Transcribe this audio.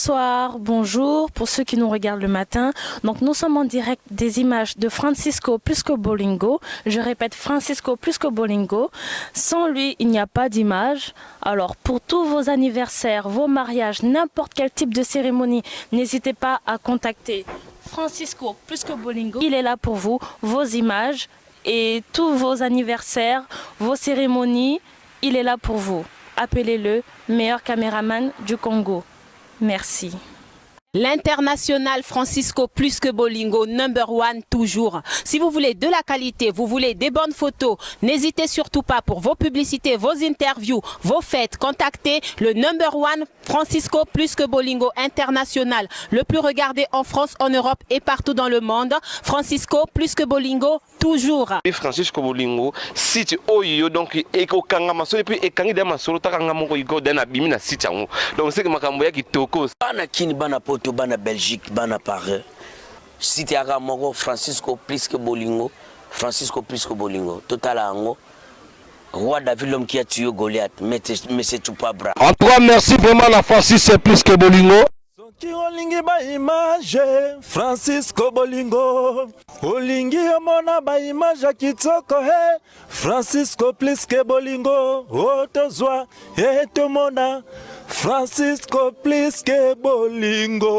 Bonsoir, bonjour pour ceux qui nous regardent le matin. Donc nous sommes en direct des images de Francisco Plisco Bolingo. Je répète, Francisco Plisco Bolingo. Sans lui, il n'y a pas d'image. Alors pour tous vos anniversaires, vos mariages, n'importe quel type de cérémonie, n'hésitez pas à contacter Francisco Plisco Bolingo. Il est là pour vous, vos images et tous vos anniversaires, vos cérémonies. Il est là pour vous. Appelez-le meilleur caméraman du Congo. Merci. L'international Francisco Plisco Bolingo, #1 toujours. Si vous voulez de la qualité, vous voulez des bonnes photos, n'hésitez surtout pas pour vos publicités, vos interviews, vos fêtes. Contactez le #1 Francisco Plisco Bolingo international. Le plus regardé en France, en Europe et partout dans le monde. Francisco Plisco Bolingo toujours. Francisco Bolingo, site oyo donc eko kanga masolo puis ekangi de masolo takanga moko igo dana bimi na site yango. Donc c'est que makambo ya kitoko. Bana kini bana poto bana Belgique bana Paris. Site ya moko Francisco Plisco Bolingo, Francisco Plisco Bolingo. Total ango. Roi David l'homme qui a tué Goliath, mais c'est tout pas bras. En tout cas, merci vraiment la Francisco Plisco Bolingo. Soki olingi ba image Francisco Bolingo, olingi omona ba image kitoko he Francisco Plisco Bolingo, otozwa etomona Francisco Plisco Bolingo.